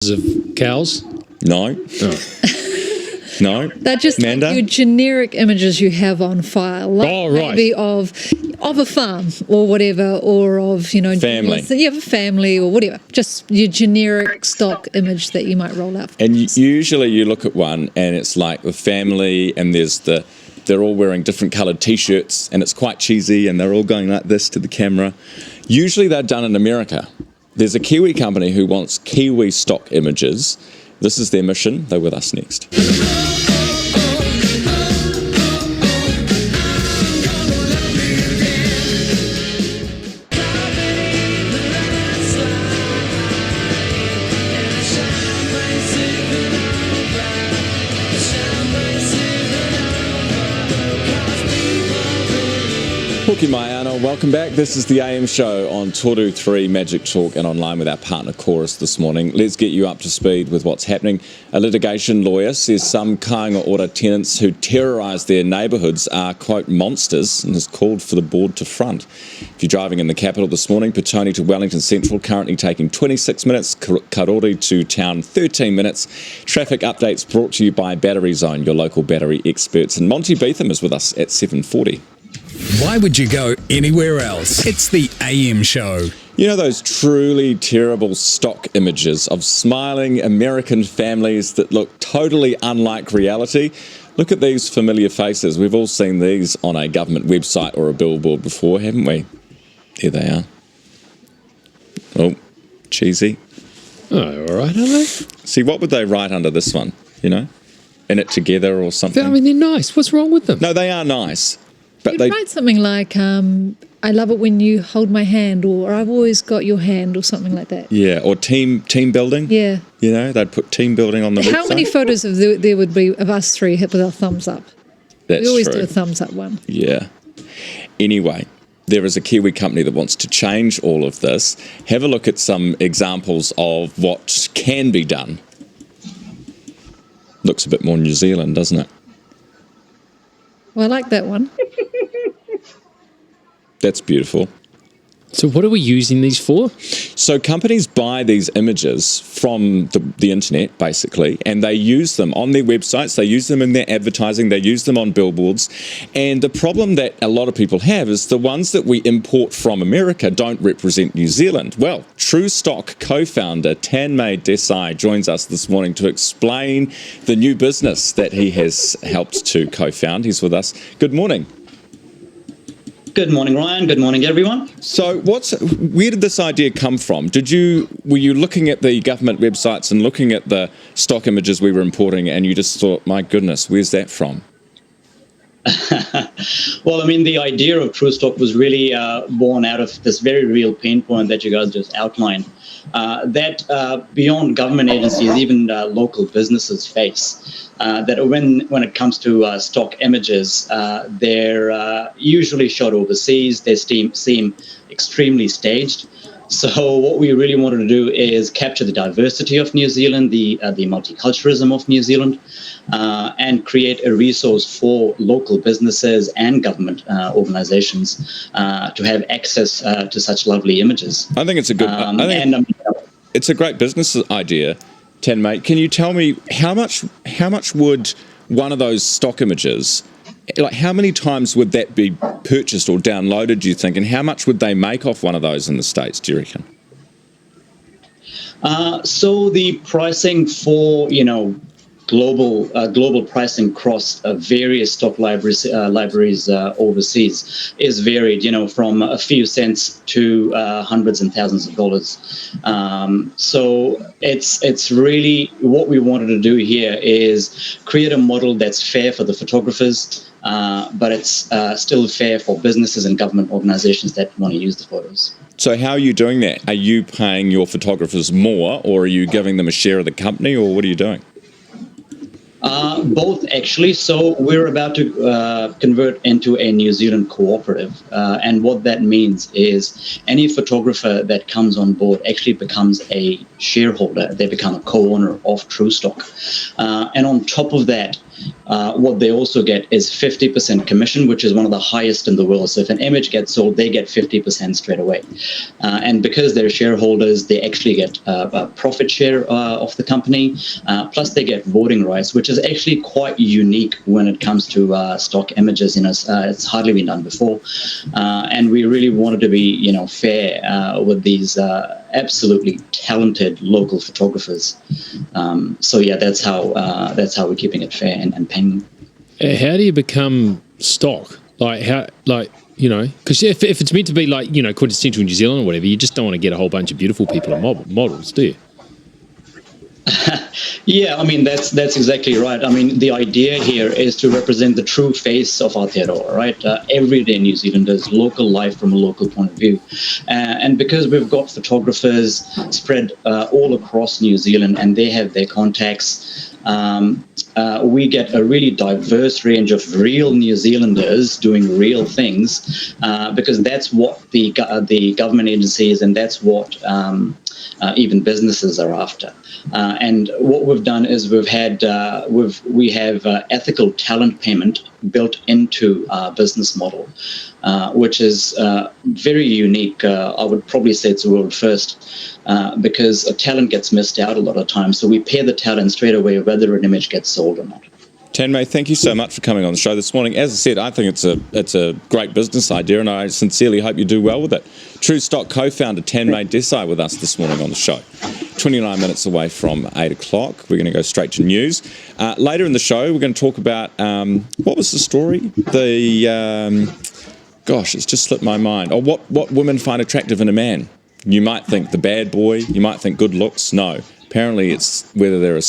of cows? No. No. They're just like Amanda? your generic images you have on file. Like right. maybe of a farm or whatever, or of, Family. Yeah, a family or whatever. Just your generic stock image that you might roll out. And usually you look at one and it's like the family and they're all wearing different coloured T-shirts and it's quite cheesy and they're all going like this to the camera. Usually they're done in America. There's a Kiwi company who wants Kiwi stock images. This is their mission. They're with us next. Hoki Maiano, welcome back. This is the AM show on Toru 3 Magic Talk and online with our partner Chorus this morning. Let's get you up to speed with what's happening. A litigation lawyer says some kāinga ora tenants who terrorise their neighbourhoods are, quote, monsters, and has called for the board to front. If you're driving in the capital this morning, Petone to Wellington Central currently taking 26 minutes, Karori to town 13 minutes. Traffic updates brought to you by Battery Zone, your local battery experts. And Monty Beetham is with us at 7:40. Why would you go anywhere else? It's the AM show. You know those truly terrible stock images of smiling American families that look totally unlike reality? Look at these familiar faces. We've all seen these on a government website or a billboard before, haven't we? There they are. Oh, cheesy. Oh, all right, are they? See, what would they write under this one, In It Together or something? I mean, they're nice. What's wrong with them? No, they are nice. But You'd write something like, I love it when you hold my hand, or I've always got your hand, or something like that. Yeah, or team building. Yeah. They'd put team building on the website. How many photos of there would be of us three hit with our thumbs up? That's we always true. do a thumbs up one. Yeah. Anyway, there is a Kiwi company that wants to change all of this. Have a look at some examples of what can be done. Looks a bit more New Zealand, doesn't it? Well, I like that one. That's beautiful. So what are we using these for? So companies buy these images from the internet, basically, and they use them on their websites, they use them in their advertising, they use them on billboards. And the problem that a lot of people have is the ones that we import from America don't represent New Zealand. Well, True Stock co-founder Tanmay Desai joins us this morning to explain the new business that he has helped to co-found. He's with us. Good morning. Good morning, Ryan. Good morning, everyone. So where did this idea come from? Were you looking at the government websites and looking at the stock images we were importing and you just thought, my goodness, where's that from? Well, I mean, the idea of True Stock was really born out of this very real pain point that you guys just outlined, that beyond government agencies, even local businesses face. That when it comes to stock images, they're usually shot overseas. They seem extremely staged. So what we really wanted to do is capture the diversity of New Zealand, the multiculturalism of New Zealand, and create a resource for local businesses and government organizations to have access to such lovely images. I think it's a good. It's a great business idea, Tanmay. Can you tell me how much would one of those stock images, like how many times would that be purchased or downloaded, do you think, and how much would they make off one of those in the States, do you reckon? So the pricing for, global pricing across various stock libraries overseas is varied, from a few cents to hundreds and thousands of dollars. So it's really what we wanted to do here is create a model that's fair for the photographers, but it's still fair for businesses and government organizations that want to use the photos. So how are you doing that? Are you paying your photographers more, or are you giving them a share of the company, or what are you doing? Both, actually. So we're about to convert into a New Zealand cooperative. And what that means is any photographer that comes on board actually becomes a shareholder. They become a co-owner of True Stock. And on top of that, what they also get is 50% commission, which is one of the highest in the world. So if an image gets sold, they get 50% straight away. And because they're shareholders, they actually get a profit share of the company. Plus, they get voting rights, which is actually quite unique when it comes to stock images. It's hardly been done before. And we really wanted to be, fair with these absolutely talented local photographers. So yeah, that's how we're keeping it fair and paying. How do you become stock? Because if it's meant to be quintessential New Zealand or whatever, you just don't want to get a whole bunch of beautiful people and models, do you? Yeah, that's exactly right. The idea here is to represent the true face of Aotearoa, right? Everyday New Zealanders, local life from a local point of view. And because we've got photographers spread all across New Zealand and they have their contacts, we get a really diverse range of real New Zealanders doing real things, because that's what the government agencies and that's what even businesses are after. And what we've done is we have ethical talent payment built into our business model, which is very unique. I would probably say it's a world first, because a talent gets missed out a lot of times. So we pay the talent straight away, whether an image gets sold or not. Tanmay, thank you so much for coming on the show this morning. As I said, I think it's a great business idea, and I sincerely hope you do well with it. True Stock co-founder Tanmay Desai with us this morning on the show. 29 minutes away from 8 o'clock. We're going to go straight to news. Later in the show, we're going to talk about, what was the story? It's just slipped my mind. Oh, what women find attractive in a man. You might think the bad boy, you might think good looks. No, apparently it's whether they're a